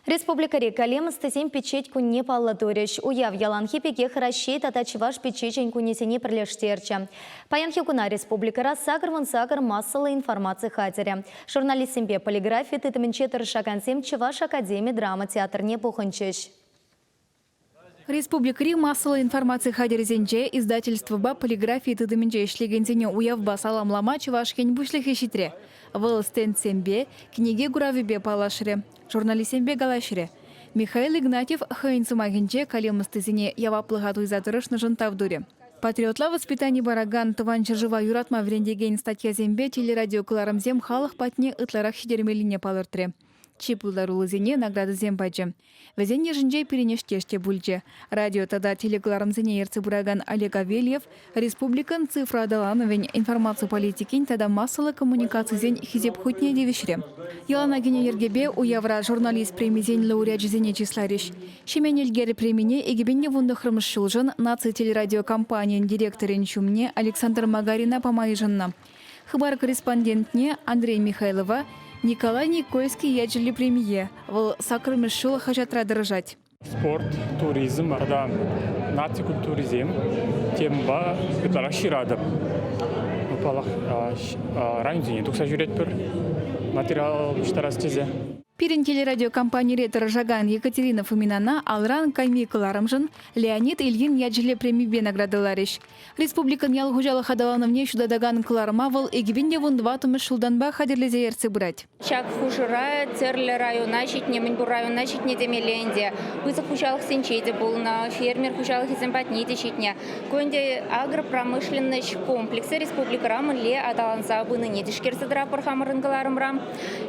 Республикари калемыс тесен печеть кунне паллаториш. Уяв яланхи пеке хращей татачеваш печечень кунесене прилештерча. Паянхи куна республикара сагр массовой информации хатеря. Журналистимбе полиграфии тытыменче тырышакансем Чеваш академии драма театр не пуханчеш. Республикари массовой информации хадерзенче издательство ба полиграфии тыдыминче ишлегензене уявба саламлама Чевашкень бушлихе щитре. Выл стенцембе книге гуравибе палашре. Журналистембе галашре. Михаил Игнатьев хайнцымагенче калемыстызине яваплыгатуизатырышны жынтавдуре. Патриотла воспитание бараган тыван жыржыва юратма врендеген статья зембе телерадио кыларымзем халық патне ытларах хидермелине палыртре. Чипуларулызине награды зембаджи. Везенне жинже перенештеште бульджи. Радио тада телекларымзине ерцы бураган Олег Авельев, республикан цифра адалановень информацию политикин тада массовый коммуникации зень хизеп хутне девишре. Елана гене ергебе у Евра журналист премизень лауреат зене числарищ. Шеменельгер премине егебенне вундахрымыш шулжын наци телерадиокомпаниян директорин чумне Александр Магарина помайжынна. Хабар корреспондентне Андрей Михайлова Николай Никольский яджили премье. Вол сакрымыш шул хажатра дырыжать. Спорт, туризм, да, нацикультуризм, темба, это ширадым. Упалах раньше тукса жүретпір материал штарастезе. Пирин телерадиокомпания ретер Жаган Екатерина Фоминана алран кайми кыларымжын Леонид Ильин яджили премибе наградыларыш. Республикан ялгужалы хадалановне шудадаган кыларыма выл эгибинде вундватымыш шулданба хадерлезе ерцы брать. Чак хужыра церлі района шитне, мінбур района шитне демеленде. Бызы хужалық сенчеде болна, фермер хужалық иземпатнеде шитне. Көнде агропромышленность комплексы республика рамын ле адаланса быны недишкерсы драпыр хамырын кыларымрам.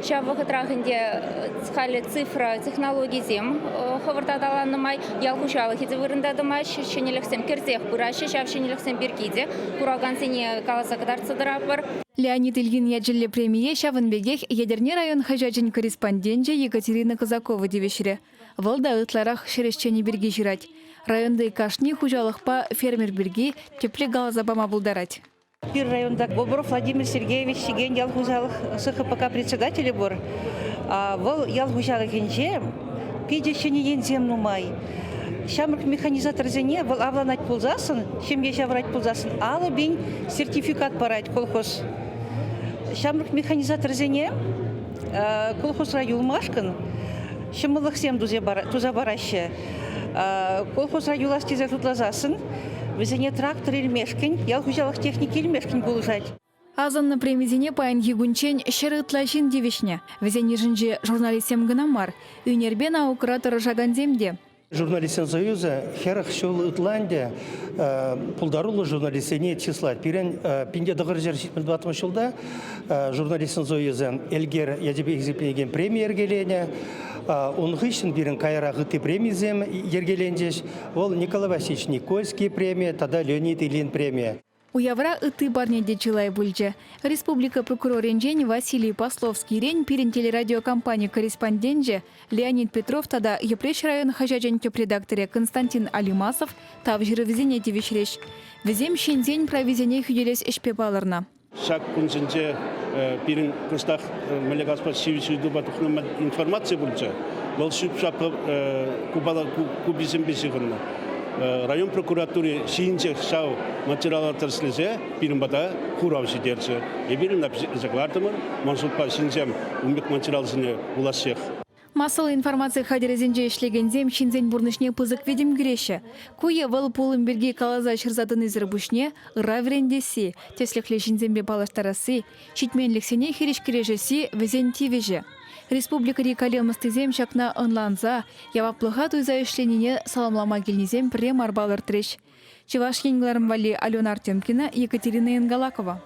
Шавы хытрахынде Хали цифра технологий зем хавартадаланымай ялхушалы хизе вырындадымай шенелексем керзех бураши шав шенелексем биргиде кураган сене каласакадар цадрапар. Леонид Ильин яджили премие Шавынбегех ядерне район хажаджин корреспонденже Екатерина Казакова девешре. Волда ытларах шерешчени берги жирать. Районда кашни хужалыхпа фермер берги тепле галазабама булдарать. Пир районда Бобров Владимир Сергеевич Сиген ялхужалых СХПК председателя бор. Вол ялгужалых инже пидещени ензем нумай. Шамрк механизатор зене вол авланать пулзасын, чем я шаврать пулзасын, алы бин сертификат парать колхоз. Шамрк механизатор зене колхоз раюлмашкан, шамылых сем туза бараще. Колхоз раюласти затутлазасын, везене трактор ильмешкин, ялгужалых техники ильмешкин булжать. Азанна премизине паян егунчен шерытлашин девишне. Везен жинже журналистем гынамар. Юнербен аукратор Жагандемде. Журналистен союза херах шул Итландия пулдарулы журналистене числать. Пирен пинде дагыржер 2020 жылда журналистен союза элгер ядебе экзепенеген премия ергелене. Он гыщен бирен кайра гыты премизем ергелендеш. Ол Николай Васильевич Никольский премия, тогда Леонид Ильин премия. Уявра ыты барнеде чилай бульджа. Республика прокуроренжень Василий Пословский рень пирен телерадиокомпания корреспонденже Леонид Петров тада епреш район хажаджен редакторе Константин Алимасов тав жирывизене девишреш. Везем щензень провизене хюделес эшпе баларна. Шак кунсенче пирен кыстах мелегаспа сивисуйду батухнама информация бульджа. Вол шупшап кубизем бесигынна. Район прокуратуры синчех шау материалар терслезе пирмбата хуравши дерсе. Эбирин написаклартымыр мансулпа синчем умбек материалсыне уласех. Массовая информация хадерезенже ишлегензем шинзень бурнышне пызык ведем греше. Куе вал полым берге калаза шырзатын изрыбушне раврендеси, теслехле шинзембе балаштарасы, читменлексене хиришкережеси везен тивеже. Республика рекалемыстызем шакна онланза, яваплыға туйза ішленіне саламлама келнезем прем арбалыр треш. Чеваш еңгларым вали Алена Артемкина, Екатерина Янгалакова.